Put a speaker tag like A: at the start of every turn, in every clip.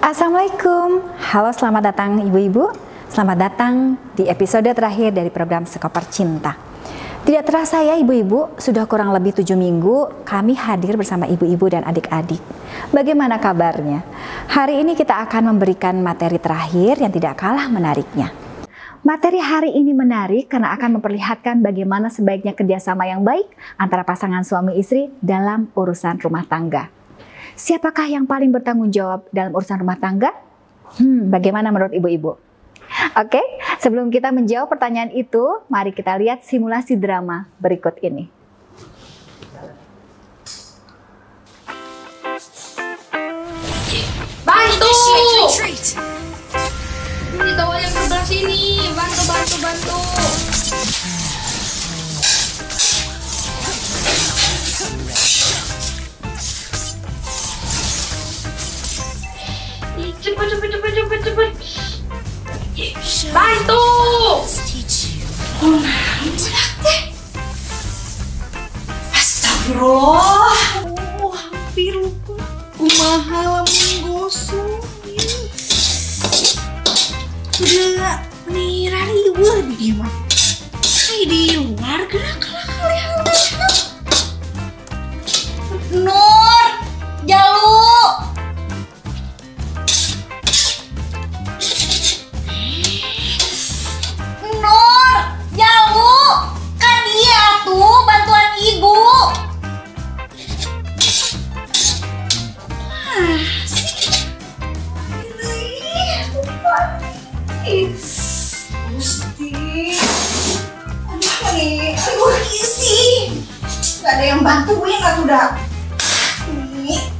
A: Assalamualaikum, halo selamat datang ibu-ibu. Selamat datang di episode terakhir dari program Sekoper Cinta. Tidak terasa ya ibu-ibu, sudah kurang lebih 7 minggu kami hadir bersama ibu-ibu dan adik-adik. Bagaimana kabarnya? Hari ini kita akan memberikan materi terakhir yang tidak kalah menariknya. Materi hari ini menarik karena akan memperlihatkan bagaimana sebaiknya kerjasama yang baik antara pasangan suami istri dalam urusan rumah tangga. Siapakah yang paling bertanggung jawab dalam urusan rumah tangga? Bagaimana menurut ibu-ibu? Oke, sebelum kita menjawab pertanyaan itu, mari kita lihat simulasi drama berikut ini.
B: Bantu! Ini towel yang sebelah sini, bantu. Cepet. Bantu! Astagfirullah.
C: Hampir lupa. Kumaha lamun gosong. Udah nih rari wah di dia mah. Hai di luar gerak kali.
B: Nur! Jalu! Nur! Jalu! Kan dia tuh bantuan ibu!
C: Gusti. Aduh isi. Gak ada yang bantuin aku dah. Ini.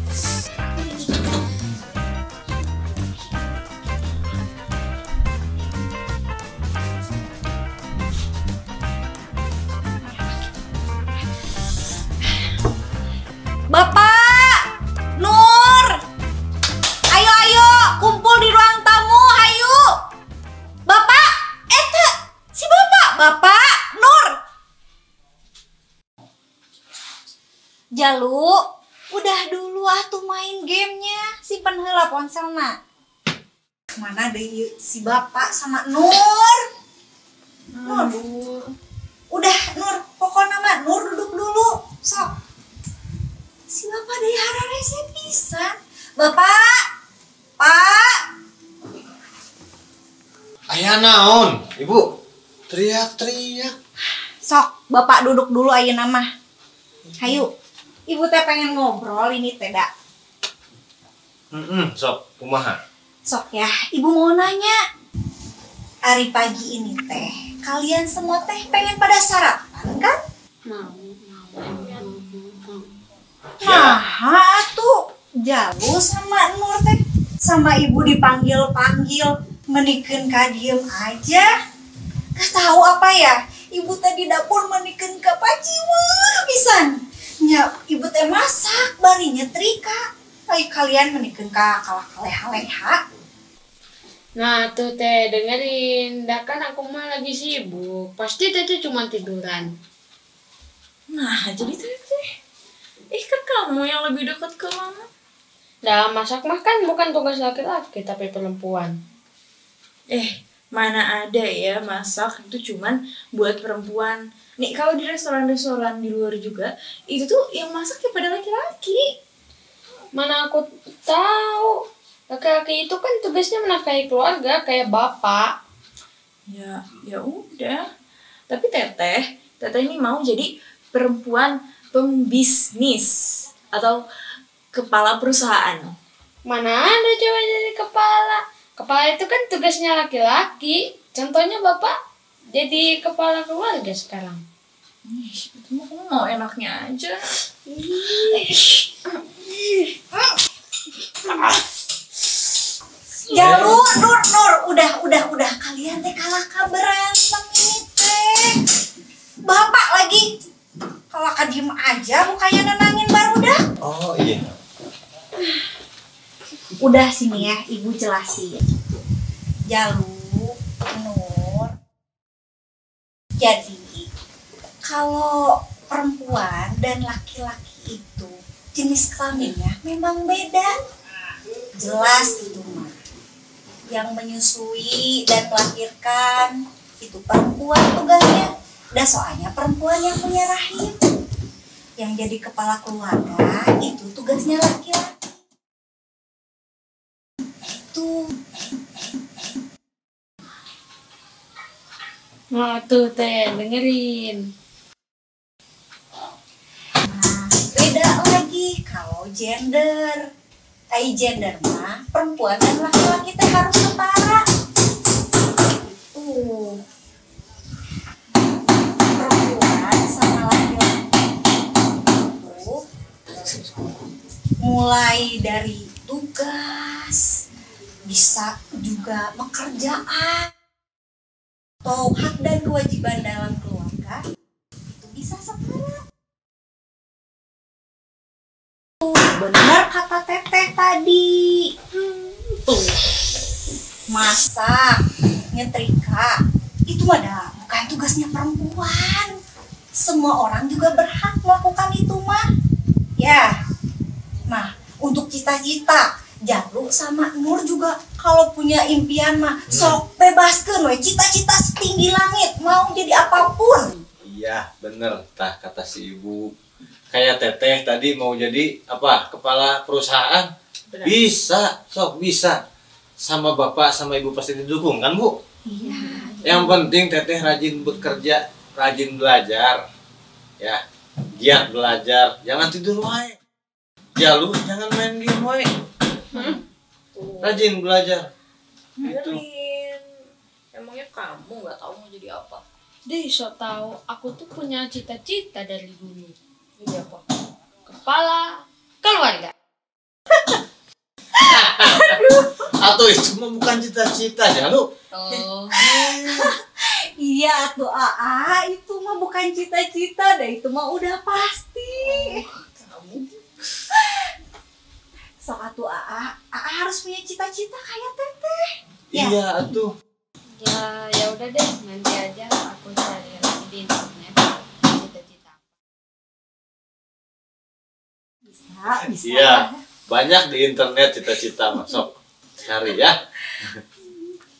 B: Bapak! Nur! Ayo, kumpul di ruang tamu, ayo! Bapak! Si Bapak! Bapak! Nur! Jalu, udah dulu tuh main gamenya. Simpen heula ponselna.
C: Mana deh si Bapak sama Nur? Nur. Udah Nur, pokoknya mah Nur duduk dulu. Sok. Si Bapak dari hararese pisan.
B: Bapak! Pak!
D: Aya naon, Ibu? Teriak-teriak.
B: Sok, Bapak duduk dulu ayeuna mah. Hayu. Ibu teh pengen ngobrol ini teh dak.
D: Sok, kumaha?
B: Sok ya, Ibu mau nanya. Hari pagi ini teh, kalian semua teh pengen pada sarapan kan? Nah, tuh Jalu sama Nur teh sama Ibu dipanggil-panggil, menikeun ka diem aja. Gak tahu apa ya, Ibu teh di dapur menikeun ka paciweuh pisan. Nya Ibu teh masak, bari nyetrika. Ai kalian menikeun ka kalah kaleha-leha.
E: Nah tuh teh dengerin, dah kan aku mah lagi sibuk, pasti teh cuma tiduran.
C: Nah, jadi teh. Kan kamu yang lebih dekat ke mama.
E: Dah masak mah kan bukan tugas laki-laki tapi perempuan.
C: Mana ada ya masak itu cuman buat perempuan. Nih kalau di restoran-restoran di luar juga itu tuh yang masak ya pada laki-laki.
E: Mana aku tahu, laki-laki itu kan tugasnya menafkahi keluarga kayak bapak.
C: Ya udah. Tapi teteh ini mau jadi perempuan pembisnis atau kepala perusahaan.
E: Mana ada cewek jadi kepala? Kepala itu kan tugasnya laki-laki. Contohnya bapak jadi kepala keluarga sekarang.
C: Itu mah kamu mau enaknya aja.
B: Jalu, Nur, udah kalian teh kalah berantem ini teh. Bapak lagi kalau diem aja bukannya nenangin barudak.
D: Oh iya.
B: Udah sini ya, Ibu jelasin. Jalu, Nur. Jadi kalau perempuan dan laki-laki itu jenis kelaminnya memang beda. Jelas itu mah. yang menyusui dan melahirkan itu perempuan tugasnya. Dan soalnya perempuan yang punya rahim. Yang jadi kepala keluarga itu tugasnya laki-laki. Itu.
E: Nah tuh teh, dengerin.
B: Nah, beda lagi kalau gender. Gender mah perempuan dan laki-laki teh harus setara. Perempuan sama laki-laki itu mulai dari tugas, bisa juga pekerjaan, atau hak dan kewajiban dalam keluarga itu bisa setara. Benar kata Teteh tadi. Tuh, masak, nyetrika, itu mah bukan tugasnya perempuan. Semua orang juga berhak melakukan itu mah. Ya, nah untuk cita-cita, Jalu sama Nur juga kalau punya impian mah sok bebaskeun we, cita-cita setinggi langit, mau jadi apapun.
D: Iya, bener tah kata si ibu. Kayak Teteh tadi mau jadi apa? Kepala perusahaan.
C: Benar.
D: Bisa, sok bisa. Sama bapak sama ibu pasti didukung kan, Bu?
B: Iya.
D: Yang penting Teteh rajin bekerja, rajin belajar. Ya, giat belajar, jangan tidur wae. Jalu jangan main game wae. Rajin belajar. Gitu.
C: Dengerin. Emangnya kamu nggak tahu mau jadi apa?
E: Deh, so tahu aku tuh punya cita-cita dari dulu. Jadi apa? Kepala keluarga.
D: Atau itu mah bukan cita-cita, Jalu.
E: Oh,
B: Iya tuh AA, itu mah bukan cita-cita deh, itu mah udah pasti. Sok atuh AA harus punya cita-cita kayak Teteh. Ya.
D: Iya, atuh.
E: ya udah deh, nanti aja aku cari lagi di internet cita-cita.
B: Bisa.
D: Iya, banyak di internet cita-cita masuk. Cari ya.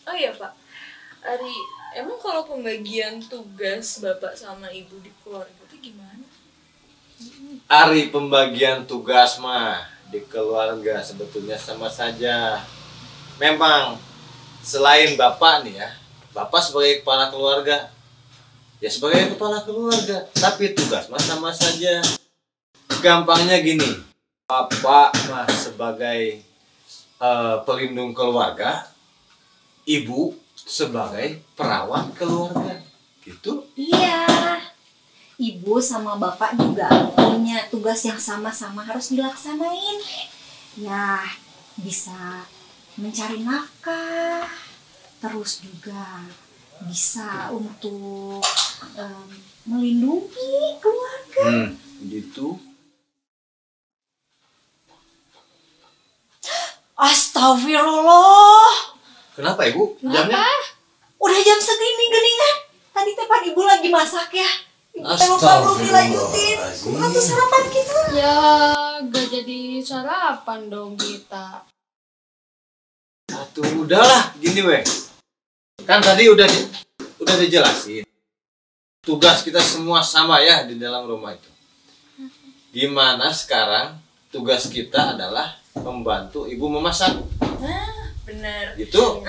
C: Oh iya Pak, Ari, emang kalau pembagian tugas Bapak sama Ibu di keluarga itu gimana?
D: Ari, pembagian tugas mah di keluarga sebetulnya sama saja. Memang selain Bapak nih ya, Bapak sebagai kepala keluarga, ya sebagai kepala keluarga, tapi tugas mah sama saja. Gampangnya gini, Bapak mah sebagai pelindung keluarga, Ibu sebagai perawat keluarga, gitu.
B: Iya. Ibu sama Bapak juga punya tugas yang sama-sama harus dilaksanain. Ya, bisa mencari nafkah, terus juga bisa untuk melindungi keluarga.
D: Gitu.
B: Astagfirullah.
D: Kenapa Ibu? Jamnya?
B: Udah jam segini geningan. Tadi tepan Ibu lagi masak ya. Ibu teh lupa belum dilanjutin. Atau sarapan kita.
E: Ya, gak jadi sarapan dong kita.
D: Aduh, udahlah, gini weh. Kan tadi udah dijelasin. Tugas kita semua sama ya di dalam rumah itu. Gimana sekarang tugas kita adalah membantu ibu memasak.
C: Nah, bener.
D: Gitu.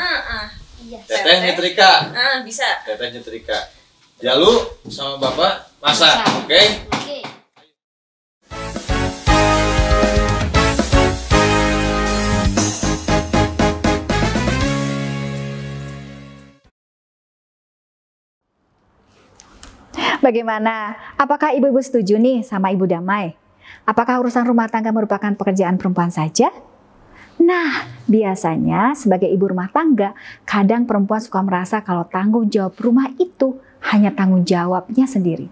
B: Iya.
D: Teteh nyetrika.
C: Bisa.
D: Teteh nyetrika. Jalu sama bapak masak,
E: Masak.
D: oke?
E: Oke.
A: Bagaimana? Apakah ibu-ibu setuju nih sama Ibu Damai? Apakah urusan rumah tangga merupakan pekerjaan perempuan saja? Nah, biasanya sebagai ibu rumah tangga, kadang perempuan suka merasa kalau tanggung jawab rumah itu hanya tanggung jawabnya sendiri.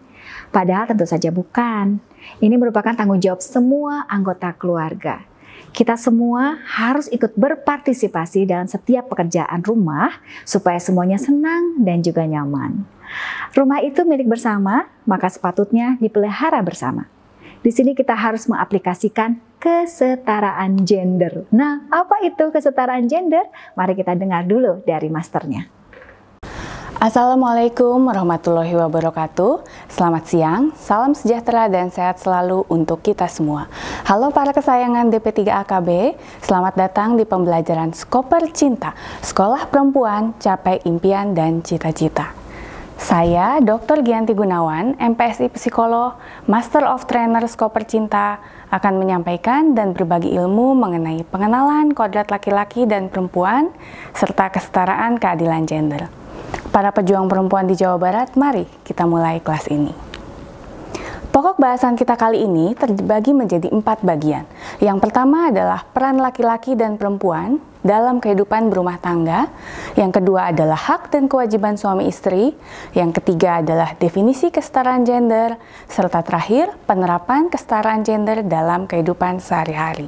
A: Padahal tentu saja bukan. Ini merupakan tanggung jawab semua anggota keluarga. Kita semua harus ikut berpartisipasi dalam setiap pekerjaan rumah supaya semuanya senang dan juga nyaman. Rumah itu milik bersama, maka sepatutnya dipelihara bersama. Di sini kita harus mengaplikasikan kesetaraan gender. Nah, apa itu kesetaraan gender? Mari kita dengar dulu dari masternya.
F: Assalamualaikum warahmatullahi wabarakatuh. Selamat siang, salam sejahtera dan sehat selalu untuk kita semua. Halo para kesayangan DP3AKB, selamat datang di pembelajaran Skoper Cinta, Sekolah Perempuan Capai Impian dan Cita-Cita. Saya Dr. Gianti Gunawan, MPSI Psikolog, Master of Trainer Skoper Cinta, akan menyampaikan dan berbagi ilmu mengenai pengenalan kodrat laki-laki dan perempuan, serta kesetaraan keadilan gender. Para pejuang perempuan di Jawa Barat, mari kita mulai kelas ini. Pokok bahasan kita kali ini terbagi menjadi 4 bagian. Yang pertama adalah peran laki-laki dan perempuan dalam kehidupan berumah tangga. Yang kedua adalah hak dan kewajiban suami istri. Yang ketiga adalah definisi kesetaraan gender. Serta terakhir, penerapan kesetaraan gender dalam kehidupan sehari-hari.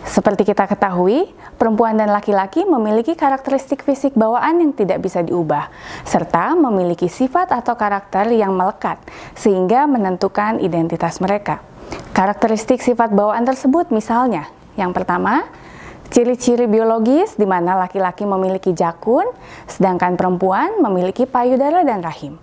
F: Seperti kita ketahui, perempuan dan laki-laki memiliki karakteristik fisik bawaan yang tidak bisa diubah, serta memiliki sifat atau karakter yang melekat, sehingga menentukan identitas mereka. Karakteristik sifat bawaan tersebut misalnya, yang pertama, ciri-ciri biologis di mana laki-laki memiliki jakun, sedangkan perempuan memiliki payudara dan rahim.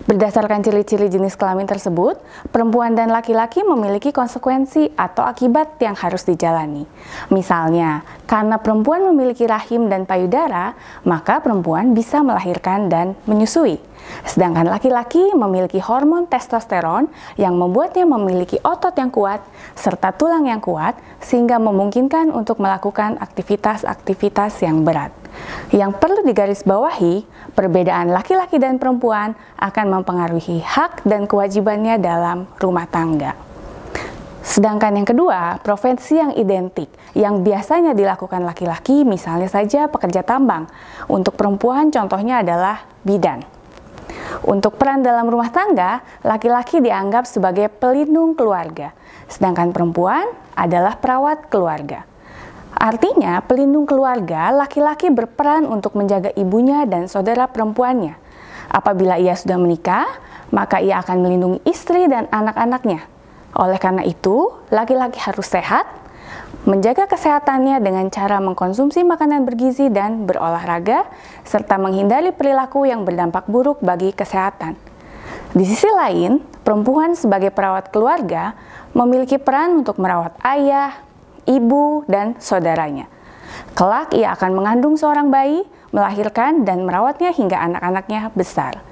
F: Berdasarkan ciri-ciri jenis kelamin tersebut, perempuan dan laki-laki memiliki konsekuensi atau akibat yang harus dijalani. Misalnya, karena perempuan memiliki rahim dan payudara, maka perempuan bisa melahirkan dan menyusui. Sedangkan laki-laki memiliki hormon testosteron yang membuatnya memiliki otot yang kuat serta tulang yang kuat sehingga memungkinkan untuk melakukan aktivitas-aktivitas yang berat. Yang perlu digarisbawahi, perbedaan laki-laki dan perempuan akan mempengaruhi hak dan kewajibannya dalam rumah tangga. Sedangkan yang kedua, profesi yang identik yang biasanya dilakukan laki-laki, misalnya saja pekerja tambang. Untuk perempuan contohnya adalah bidan. Untuk peran dalam rumah tangga, laki-laki dianggap sebagai pelindung keluarga, sedangkan perempuan adalah perawat keluarga. Artinya, pelindung keluarga, laki-laki berperan untuk menjaga ibunya dan saudara perempuannya. Apabila ia sudah menikah, maka ia akan melindungi istri dan anak-anaknya. Oleh karena itu, laki-laki harus sehat, menjaga kesehatannya dengan cara mengkonsumsi makanan bergizi dan berolahraga, serta menghindari perilaku yang berdampak buruk bagi kesehatan. Di sisi lain, perempuan sebagai perawat keluarga memiliki peran untuk merawat ayah, ibu, dan saudaranya. Kelak ia akan mengandung seorang bayi, melahirkan dan merawatnya hingga anak-anaknya besar.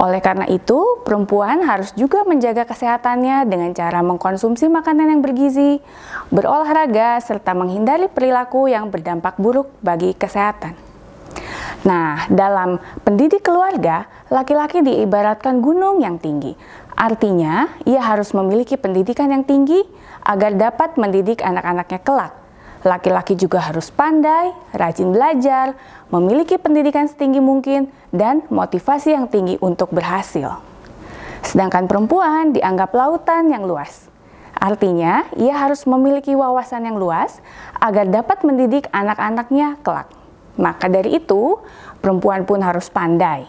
F: Oleh karena itu, perempuan harus juga menjaga kesehatannya dengan cara mengkonsumsi makanan yang bergizi, berolahraga, serta menghindari perilaku yang berdampak buruk bagi kesehatan. Nah, dalam pendidik keluarga, laki-laki diibaratkan gunung yang tinggi. Artinya, ia harus memiliki pendidikan yang tinggi agar dapat mendidik anak-anaknya kelak. Laki-laki juga harus pandai, rajin belajar, memiliki pendidikan setinggi mungkin, dan motivasi yang tinggi untuk berhasil. Sedangkan perempuan dianggap lautan yang luas. Artinya, ia harus memiliki wawasan yang luas agar dapat mendidik anak-anaknya kelak. Maka dari itu, perempuan pun harus pandai.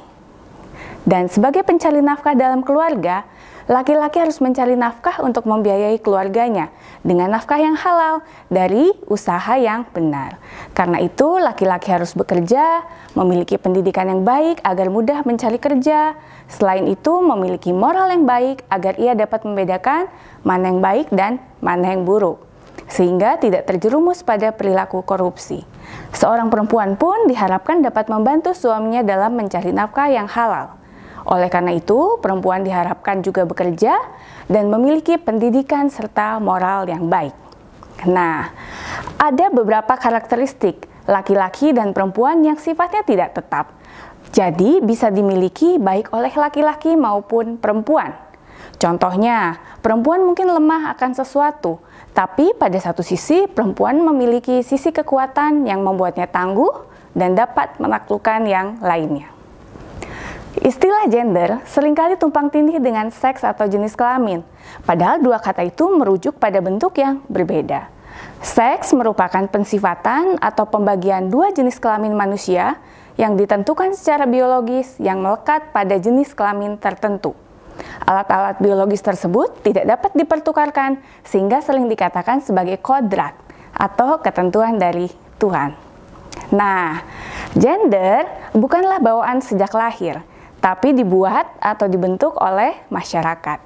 F: Dan sebagai pencari nafkah dalam keluarga, laki-laki harus mencari nafkah untuk membiayai keluarganya dengan nafkah yang halal dari usaha yang benar. Karena itu, laki-laki harus bekerja, memiliki pendidikan yang baik agar mudah mencari kerja. Selain itu, memiliki moral yang baik agar ia dapat membedakan mana yang baik dan mana yang buruk, sehingga tidak terjerumus pada perilaku korupsi. Seorang perempuan pun diharapkan dapat membantu suaminya dalam mencari nafkah yang halal. Oleh karena itu, perempuan diharapkan juga bekerja dan memiliki pendidikan serta moral yang baik. Nah, ada beberapa karakteristik laki-laki dan perempuan yang sifatnya tidak tetap. Jadi, bisa dimiliki baik oleh laki-laki maupun perempuan. Contohnya, perempuan mungkin lemah akan sesuatu, tapi pada satu sisi, perempuan memiliki sisi kekuatan yang membuatnya tangguh dan dapat menaklukkan yang lainnya. Istilah gender seringkali tumpang tindih dengan seks atau jenis kelamin, padahal dua kata itu merujuk pada bentuk yang berbeda. Seks merupakan pensifatan atau pembagian dua jenis kelamin manusia yang ditentukan secara biologis yang melekat pada jenis kelamin tertentu. Alat-alat biologis tersebut tidak dapat dipertukarkan sehingga sering dikatakan sebagai kodrat atau ketentuan dari Tuhan. Nah, gender bukanlah bawaan sejak lahir, tapi dibuat atau dibentuk oleh masyarakat.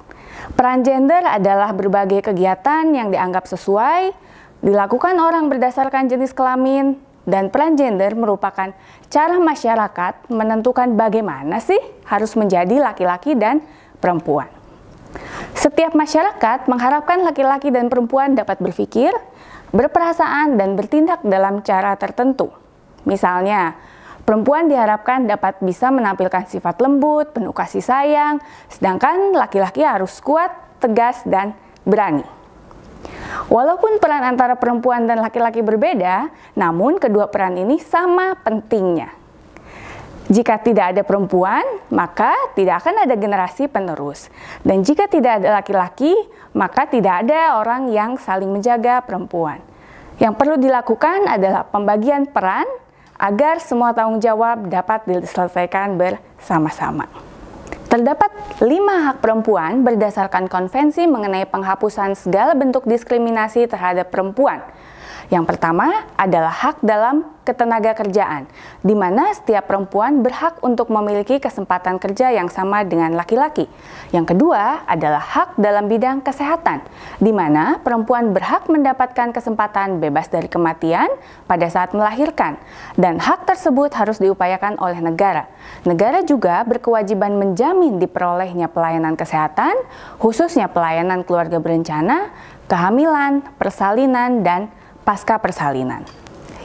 F: Peran gender adalah berbagai kegiatan yang dianggap sesuai, dilakukan orang berdasarkan jenis kelamin, dan peran gender merupakan cara masyarakat menentukan bagaimana sih harus menjadi laki-laki dan perempuan. Setiap masyarakat mengharapkan laki-laki dan perempuan dapat berpikir, berperasaan, dan bertindak dalam cara tertentu. Misalnya, perempuan diharapkan dapat bisa menampilkan sifat lembut, penuh kasih sayang, sedangkan laki-laki harus kuat, tegas, dan berani. Walaupun peran antara perempuan dan laki-laki berbeda, namun kedua peran ini sama pentingnya. Jika tidak ada perempuan, maka tidak akan ada generasi penerus. Dan jika tidak ada laki-laki, maka tidak ada orang yang saling menjaga perempuan. Yang perlu dilakukan adalah pembagian peran agar semua tanggung jawab dapat diselesaikan bersama-sama. Terdapat 5 hak perempuan berdasarkan konvensi mengenai penghapusan segala bentuk diskriminasi terhadap perempuan. Yang pertama adalah hak dalam ketenaga kerjaan, di mana setiap perempuan berhak untuk memiliki kesempatan kerja yang sama dengan laki-laki. Yang kedua adalah hak dalam bidang kesehatan, di mana perempuan berhak mendapatkan kesempatan bebas dari kematian pada saat melahirkan, dan hak tersebut harus diupayakan oleh negara. Negara juga berkewajiban menjamin diperolehnya pelayanan kesehatan, khususnya pelayanan keluarga berencana, kehamilan, persalinan, dan pasca persalinan.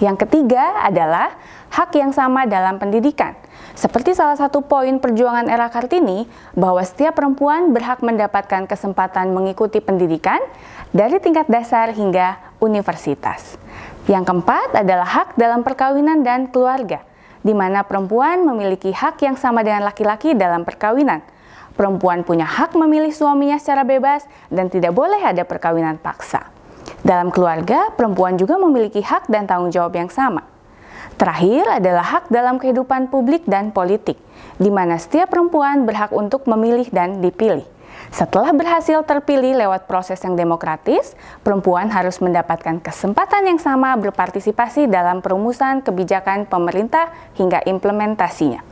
F: Yang ketiga adalah hak yang sama dalam pendidikan. Seperti salah satu poin perjuangan era Kartini, bahwa setiap perempuan berhak mendapatkan kesempatan mengikuti pendidikan dari tingkat dasar hingga universitas. Yang keempat adalah hak dalam perkawinan dan keluarga, di mana perempuan memiliki hak yang sama dengan laki-laki dalam perkawinan. Perempuan punya hak memilih suaminya secara bebas dan tidak boleh ada perkawinan paksa. Dalam keluarga, perempuan juga memiliki hak dan tanggung jawab yang sama. Terakhir adalah hak dalam kehidupan publik dan politik, di mana setiap perempuan berhak untuk memilih dan dipilih. Setelah berhasil terpilih lewat proses yang demokratis, perempuan harus mendapatkan kesempatan yang sama berpartisipasi dalam perumusan kebijakan pemerintah hingga implementasinya.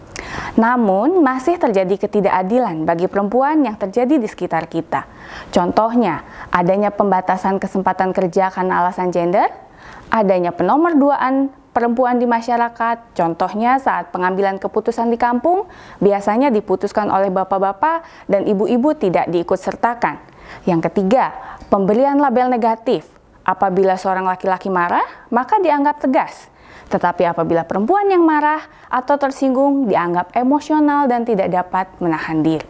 F: Namun, masih terjadi ketidakadilan bagi perempuan yang terjadi di sekitar kita. Contohnya, adanya pembatasan kesempatan kerja karena alasan gender, adanya penomorduaan perempuan di masyarakat, contohnya saat pengambilan keputusan di kampung, biasanya diputuskan oleh bapak-bapak dan ibu-ibu tidak diikutsertakan. Yang ketiga, pemberian label negatif. Apabila seorang laki-laki marah, maka dianggap tegas. Tetapi apabila perempuan yang marah atau tersinggung dianggap emosional dan tidak dapat menahan diri.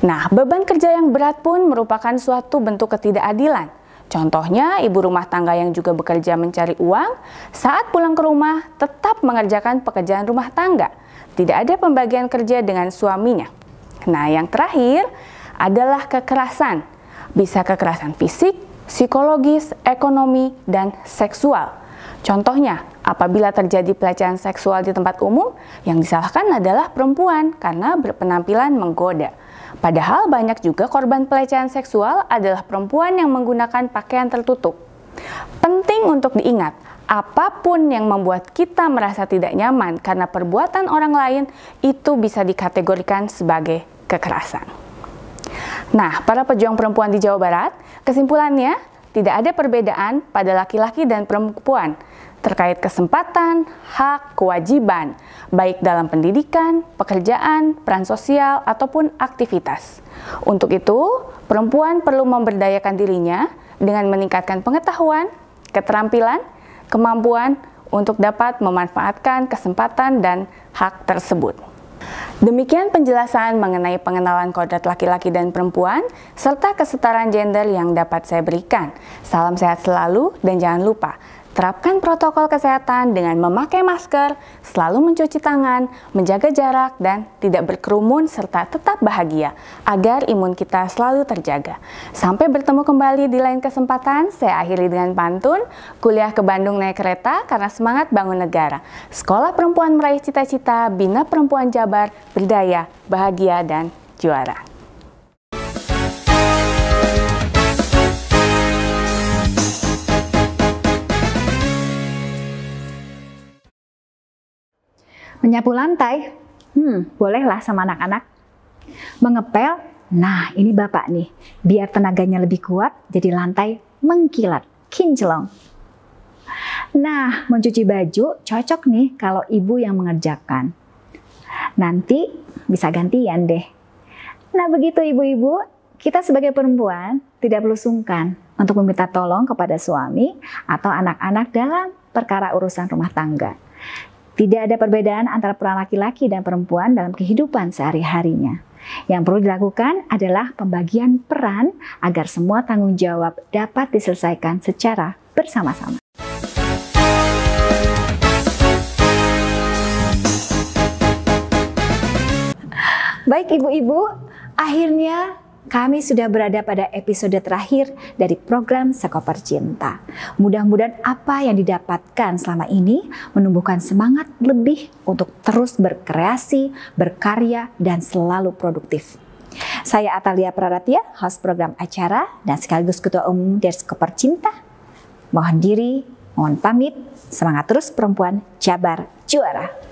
F: Nah, beban kerja yang berat pun merupakan suatu bentuk ketidakadilan. Contohnya, ibu rumah tangga yang juga bekerja mencari uang, saat pulang ke rumah tetap mengerjakan pekerjaan rumah tangga. Tidak ada pembagian kerja dengan suaminya. Nah, yang terakhir adalah kekerasan. Bisa kekerasan fisik, psikologis, ekonomi, dan seksual. Contohnya, apabila terjadi pelecehan seksual di tempat umum, yang disalahkan adalah perempuan karena berpenampilan menggoda. Padahal banyak juga korban pelecehan seksual adalah perempuan yang menggunakan pakaian tertutup. Penting untuk diingat, apapun yang membuat kita merasa tidak nyaman karena perbuatan orang lain, itu bisa dikategorikan sebagai kekerasan. Nah, para pejuang perempuan di Jawa Barat, kesimpulannya, tidak ada perbedaan pada laki-laki dan perempuan terkait kesempatan, hak, kewajiban, baik dalam pendidikan, pekerjaan, peran sosial, ataupun aktivitas. Untuk itu, perempuan perlu memberdayakan dirinya dengan meningkatkan pengetahuan, keterampilan, kemampuan untuk dapat memanfaatkan kesempatan dan hak tersebut. Demikian penjelasan mengenai pengenalan kodrat laki-laki dan perempuan, serta kesetaraan gender yang dapat saya berikan. Salam sehat selalu dan jangan lupa, terapkan protokol kesehatan dengan memakai masker, selalu mencuci tangan, menjaga jarak, dan tidak berkerumun serta tetap bahagia agar imun kita selalu terjaga. Sampai bertemu kembali di lain kesempatan, saya akhiri dengan pantun, kuliah ke Bandung naik kereta karena semangat bangun negara. Sekolah perempuan meraih cita-cita, bina perempuan Jabar, berdaya, bahagia, dan juara.
A: Menyapu lantai? Bolehlah sama anak-anak. Mengepel? Nah, ini Bapak nih. Biar tenaganya lebih kuat, jadi lantai mengkilat, kinclong. Nah, mencuci baju cocok nih kalau Ibu yang mengerjakan. Nanti bisa gantian deh. Nah, begitu ibu-ibu, kita sebagai perempuan tidak perlu sungkan untuk meminta tolong kepada suami atau anak-anak dalam perkara urusan rumah tangga. Tidak ada perbedaan antara peran laki-laki dan perempuan dalam kehidupan sehari-harinya. Yang perlu dilakukan adalah pembagian peran agar semua tanggung jawab dapat diselesaikan secara bersama-sama. Baik ibu-ibu, akhirnya kami sudah berada pada episode terakhir dari program Sekoper Cinta. Mudah-mudahan apa yang didapatkan selama ini menumbuhkan semangat lebih untuk terus berkreasi, berkarya, dan selalu produktif. Saya Atalia Praratya, host program acara dan sekaligus Ketua Umum dari Sekoper Cinta. Mohon diri, mohon pamit, semangat terus perempuan, Jabar juara.